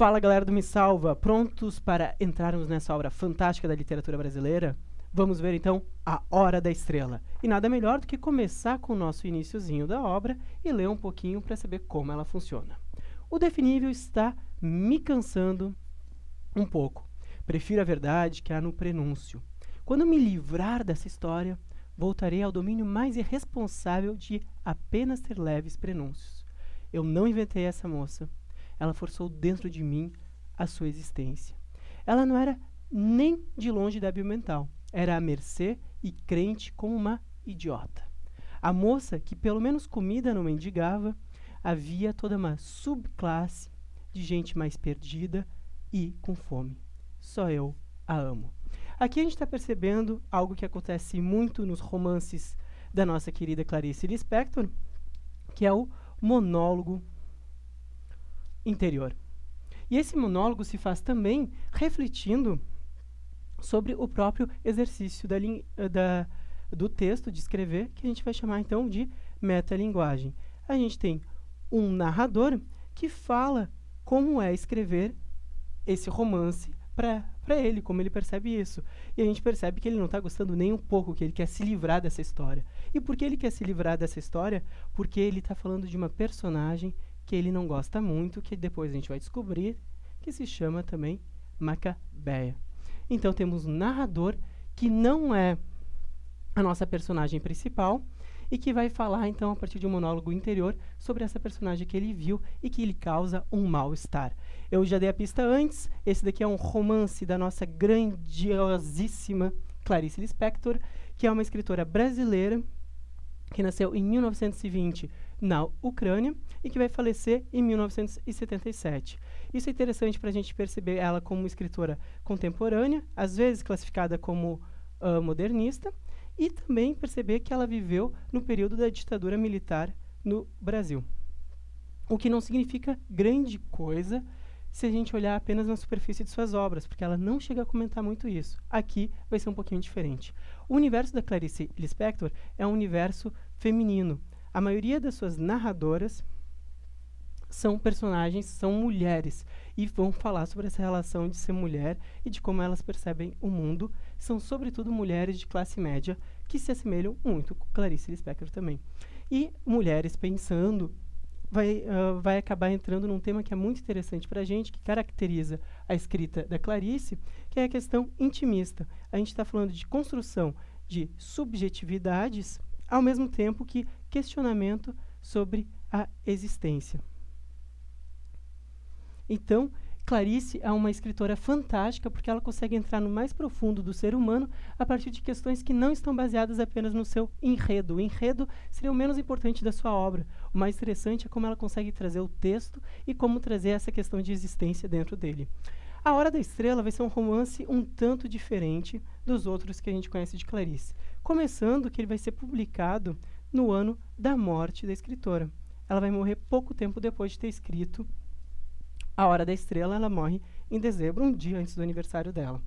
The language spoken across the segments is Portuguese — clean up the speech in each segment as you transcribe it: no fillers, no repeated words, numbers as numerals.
Fala, galera do Me Salva, prontos para entrarmos nessa obra fantástica da literatura brasileira? Vamos ver então A Hora da Estrela. E nada melhor do que começar com o nosso iniciozinho da obra e ler um pouquinho para saber como ela funciona. O definível está me cansando um pouco. Prefiro a verdade que há no prenúncio. Quando me livrar dessa história, voltarei ao domínio mais irresponsável de apenas ter leves prenúncios. Eu não inventei essa moça. Ela forçou dentro de mim a sua existência. Ela não era nem de longe débil mental. Era à mercê e crente como uma idiota. A moça, que pelo menos comida não mendigava, havia toda uma subclasse de gente mais perdida e com fome. Só eu a amo. Aqui a gente está percebendo algo que acontece muito nos romances da nossa querida Clarice Lispector, que é o monólogo interior. E esse monólogo se faz também refletindo sobre o próprio exercício do texto, de escrever, que a gente vai chamar então de metalinguagem. A gente tem um narrador que fala como é escrever esse romance para ele, como ele percebe isso. E a gente percebe que ele não está gostando nem um pouco, que ele quer se livrar dessa história. E por que ele quer se livrar dessa história? Porque ele está falando de uma personagem que ele não gosta muito, que depois a gente vai descobrir, que se chama também Macabeia. Então temos um narrador que não é a nossa personagem principal e que vai falar então a partir de um monólogo interior sobre essa personagem que ele viu e que lhe causa um mal-estar. Eu já dei a pista antes, esse daqui é um romance da nossa grandiosíssima Clarice Lispector, que é uma escritora brasileira que nasceu em 1920 na Ucrânia e que vai falecer em 1977. Isso é interessante para a gente perceber ela como uma escritora contemporânea, às vezes classificada como modernista, e também perceber que ela viveu no período da ditadura militar no Brasil. O que não significa grande coisa se a gente olhar apenas na superfície de suas obras, porque ela não chega a comentar muito isso. Aqui vai ser um pouquinho diferente. O universo da Clarice Lispector é um universo feminino. A maioria das suas narradoras são personagens, são mulheres, e vão falar sobre essa relação de ser mulher e de como elas percebem o mundo. São, sobretudo, mulheres de classe média que se assemelham muito com Clarice Lispector também. E mulheres pensando vai acabar entrando num tema que é muito interessante para a gente, que caracteriza a escrita da Clarice, que é a questão intimista. A gente está falando de construção de subjetividades, ao mesmo tempo que questionamento sobre a existência. Então, Clarice é uma escritora fantástica porque ela consegue entrar no mais profundo do ser humano a partir de questões que não estão baseadas apenas no seu enredo. O enredo seria o menos importante da sua obra. O mais interessante é como ela consegue trazer o texto e como trazer essa questão de existência dentro dele. A Hora da Estrela vai ser um romance um tanto diferente dos outros que a gente conhece de Clarice. Começando que ele vai ser publicado no ano da morte da escritora. Ela vai morrer pouco tempo depois de ter escrito A Hora da Estrela. Ela morre em dezembro, um dia antes do aniversário dela.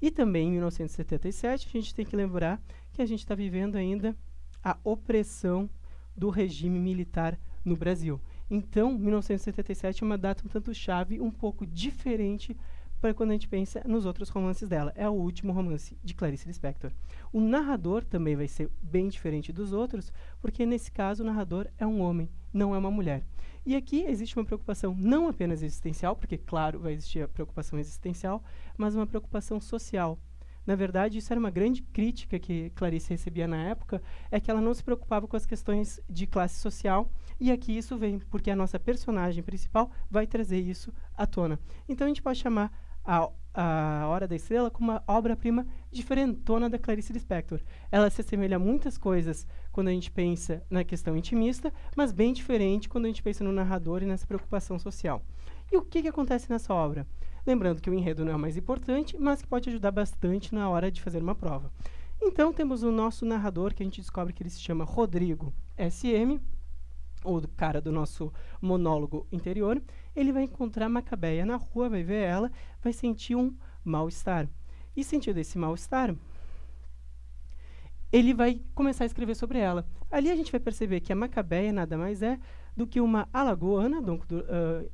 E também em 1977, a gente tem que lembrar que a gente está vivendo ainda a opressão do regime militar no Brasil. Então, 1977 é uma data um tanto chave, um pouco diferente para quando a gente pensa nos outros romances dela. É o último romance de Clarice Lispector. O narrador também vai ser bem diferente dos outros, porque nesse caso o narrador é um homem, não é uma mulher. E aqui existe uma preocupação não apenas existencial, porque, claro, vai existir a preocupação existencial, mas uma preocupação social. Na verdade, isso era uma grande crítica que Clarice recebia na época, é que ela não se preocupava com as questões de classe social, e aqui isso vem, porque a nossa personagem principal vai trazer isso à tona. Então a gente pode chamar a Hora da Estrela como uma obra-prima diferentona da Clarice Lispector. Ela se assemelha a muitas coisas quando a gente pensa na questão intimista, mas bem diferente quando a gente pensa no narrador e nessa preocupação social. E o que acontece nessa obra? Lembrando que o enredo não é o mais importante, mas que pode ajudar bastante na hora de fazer uma prova. Então temos o nosso narrador, que a gente descobre que ele se chama Rodrigo SM, ou do cara do nosso monólogo interior. Ele vai encontrar Macabeia na rua, vai ver ela, vai sentir um mal-estar. E sentindo esse mal-estar, ele vai começar a escrever sobre ela. Ali a gente vai perceber que a Macabeia nada mais é do que uma alagoana,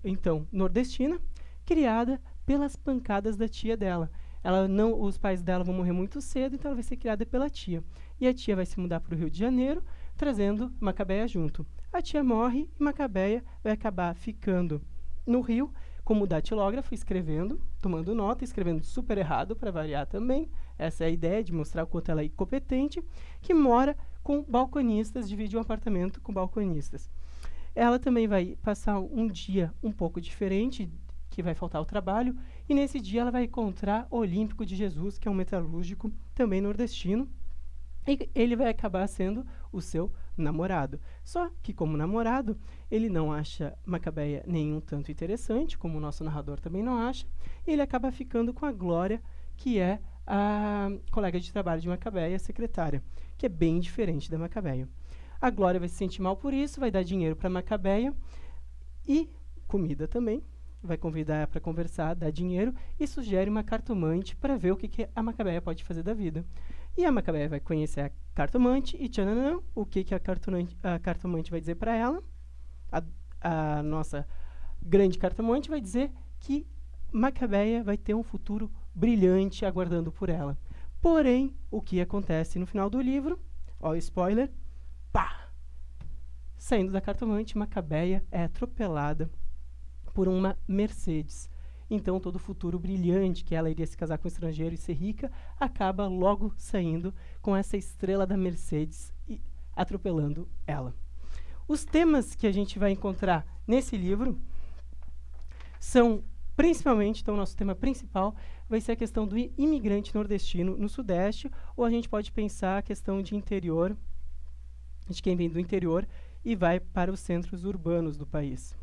então nordestina, criada pelas pancadas da tia dela. Os pais dela vão morrer muito cedo, então ela vai ser criada pela tia. E a tia vai se mudar para o Rio de Janeiro, trazendo Macabeia junto. A tia morre e Macabeia vai acabar ficando no Rio, como datilógrafo, escrevendo, tomando nota, escrevendo super errado, para variar também. Essa é a ideia, de mostrar o quanto ela é incompetente, que mora com balconistas, divide um apartamento com balconistas. Ela também vai passar um dia um pouco diferente, que vai faltar ao trabalho, e nesse dia ela vai encontrar Olímpico de Jesus, que é um metalúrgico também nordestino, e ele vai acabar sendo o seu namorado. Só que, como namorado, ele não acha Macabeia nenhum tanto interessante, como o nosso narrador também não acha, e ele acaba ficando com a Glória, que é a colega de trabalho de Macabeia, secretária, que é bem diferente da Macabeia. A Glória vai se sentir mal por isso, vai dar dinheiro para Macabeia e comida também, vai convidar para conversar, dar dinheiro e sugere uma cartomante para ver o que a Macabeia pode fazer da vida. E a Macabeia vai conhecer a cartomante e tchananã, o que a cartomante vai dizer para ela? A nossa grande cartomante vai dizer que Macabeia vai ter um futuro brilhante aguardando por ela. Porém, o que acontece no final do livro, ó, spoiler, pá! Saindo da cartomante, Macabeia é atropelada por uma Mercedes. Então, todo o futuro brilhante, que ela iria se casar com um estrangeiro e ser rica, acaba logo saindo com essa estrela da Mercedes e atropelando ela. Os temas que a gente vai encontrar nesse livro são, principalmente, então, nosso tema principal vai ser a questão do imigrante nordestino no Sudeste, ou a gente pode pensar a questão de interior, de quem vem do interior e vai para os centros urbanos do país,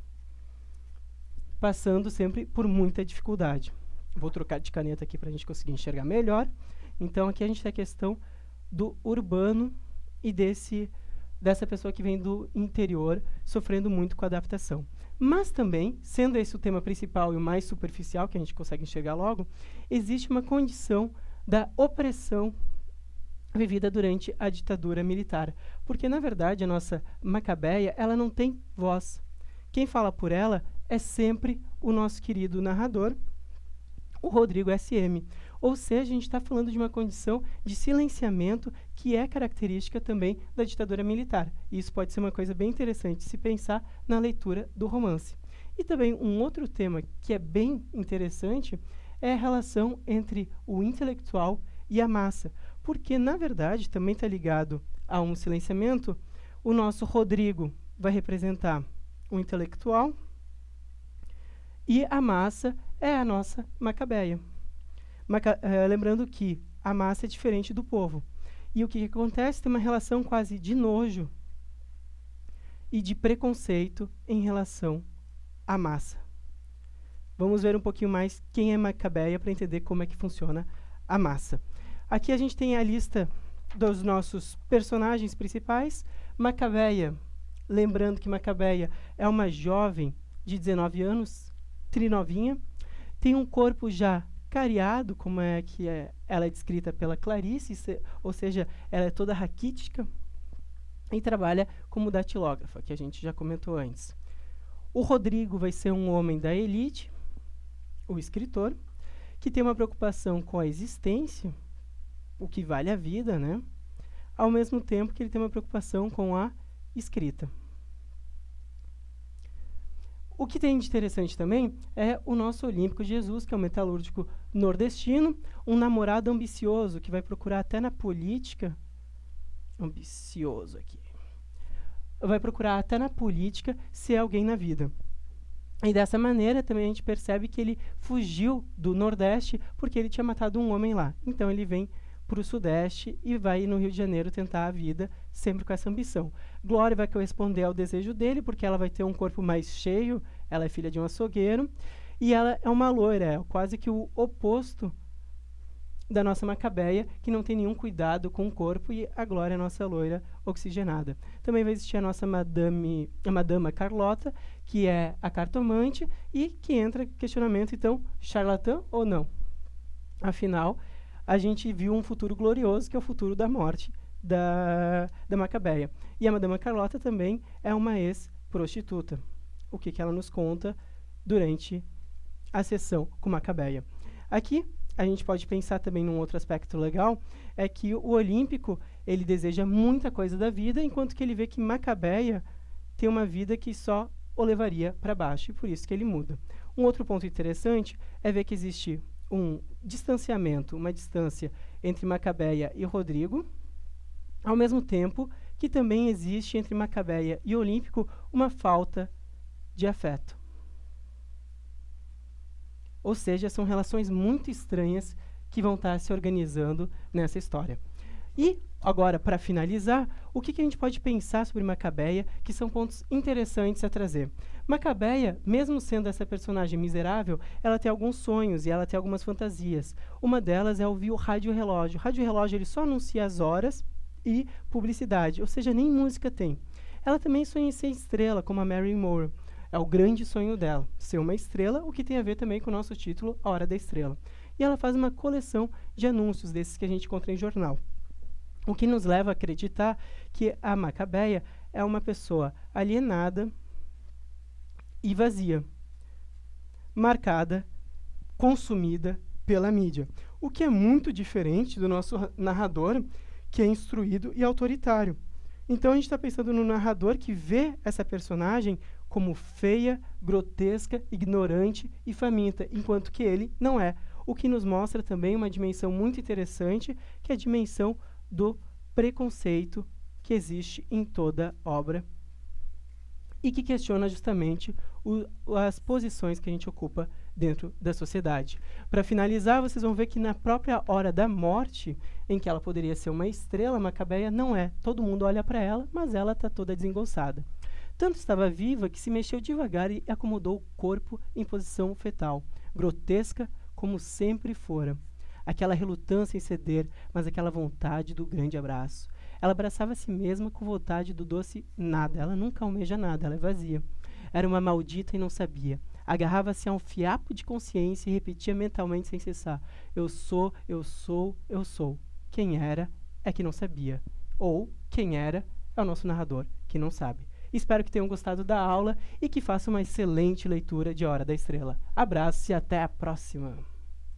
passando sempre por muita dificuldade. Vou trocar de caneta aqui para a gente conseguir enxergar melhor. Então, aqui a gente tem a questão do urbano e dessa pessoa que vem do interior, sofrendo muito com a adaptação. Mas também, sendo esse o tema principal e o mais superficial, que a gente consegue enxergar logo, existe uma condição da opressão vivida durante a ditadura militar. Porque, na verdade, a nossa Macabeia, ela não tem voz. Quem fala por ela é sempre o nosso querido narrador, o Rodrigo S.M. Ou seja, a gente está falando de uma condição de silenciamento que é característica também da ditadura militar. E isso pode ser uma coisa bem interessante se pensar na leitura do romance. E também um outro tema que é bem interessante é a relação entre o intelectual e a massa. Porque, na verdade, também está ligado a um silenciamento. O nosso Rodrigo vai representar o intelectual, e a massa é a nossa Macabeia. Lembrando que a massa é diferente do povo. E o que acontece? Tem uma relação quase de nojo e de preconceito em relação à massa. Vamos ver um pouquinho mais quem é Macabeia para entender como é que funciona a massa. Aqui a gente tem a lista dos nossos personagens principais. Macabeia, lembrando que Macabeia é uma jovem de 19 anos, trinovinha, tem um corpo já cariado, como ela é descrita pela Clarice, ou seja, ela é toda raquítica e trabalha como datilógrafa, que a gente já comentou antes. O Rodrigo vai ser um homem da elite, o escritor, que tem uma preocupação com a existência, o que vale a vida, né? Ao mesmo tempo que ele tem uma preocupação com a escrita. O que tem de interessante também é o nosso Olímpico de Jesus, que é um metalúrgico nordestino, um namorado ambicioso, que vai procurar até na política, ambicioso aqui, vai procurar até na política ser alguém na vida. E dessa maneira também a gente percebe que ele fugiu do Nordeste porque ele tinha matado um homem lá. Então ele vem para o Sudeste e vai no Rio de Janeiro tentar a vida sempre com essa ambição. Glória vai corresponder ao desejo dele, porque ela vai ter um corpo mais cheio, ela é filha de um açougueiro, e ela é uma loira, é quase que o oposto da nossa Macabeia, que não tem nenhum cuidado com o corpo, e a Glória é a nossa loira oxigenada. Também vai existir a nossa Madama Carlota, que é a cartomante, e que entra questionamento, então, charlatã ou não? Afinal, a gente viu um futuro glorioso, que é o futuro da morte da Macabeia. E a Madama Carlota também é uma ex-prostituta. O que ela nos conta durante a sessão com Macabeia. Aqui, a gente pode pensar também num outro aspecto legal, é que o Olímpico, ele deseja muita coisa da vida, enquanto que ele vê que Macabeia tem uma vida que só o levaria para baixo, e por isso que ele muda. Um outro ponto interessante é ver que existe um distanciamento, uma distância entre Macabeia e Rodrigo, ao mesmo tempo que também existe entre Macabeia e Olímpico uma falta de afeto. Ou seja, são relações muito estranhas que vão estar se organizando nessa história. E, agora, para finalizar, o que a gente pode pensar sobre Macabeia, que são pontos interessantes a trazer. Macabeia, mesmo sendo essa personagem miserável, ela tem alguns sonhos e ela tem algumas fantasias. Uma delas é ouvir o rádio-relógio. O rádio-relógio ele só anuncia as horas e publicidade, ou seja, nem música tem. Ela também sonha em ser estrela, como a Marilyn Monroe. É o grande sonho dela, ser uma estrela, o que tem a ver também com o nosso título, A Hora da Estrela. E ela faz uma coleção de anúncios desses que a gente encontra em jornal. O que nos leva a acreditar que a Macabeia é uma pessoa alienada e vazia, marcada, consumida pela mídia. O que é muito diferente do nosso narrador, que é instruído e autoritário. Então a gente está pensando no narrador que vê essa personagem como feia, grotesca, ignorante e faminta, enquanto que ele não é. O que nos mostra também uma dimensão muito interessante, que é a dimensão do preconceito que existe em toda obra e que questiona justamente as posições que a gente ocupa dentro da sociedade. Para finalizar, vocês vão ver que na própria hora da morte, em que ela poderia ser uma estrela, Macabeia não é. Todo mundo olha para ela, mas ela está toda desengonçada. Tanto estava viva que se mexeu devagar e acomodou o corpo em posição fetal, grotesca como sempre fora. Aquela relutância em ceder, mas aquela vontade do grande abraço. Ela abraçava a si mesma com vontade do doce nada. Ela nunca almeja nada, ela é vazia. Era uma maldita e não sabia. Agarrava-se a um fiapo de consciência e repetia mentalmente sem cessar: eu sou, eu sou, eu sou. Quem era é que não sabia. Ou, quem era é o nosso narrador, que não sabe. Espero que tenham gostado da aula e que façam uma excelente leitura de Hora da Estrela. Abraço e até a próxima!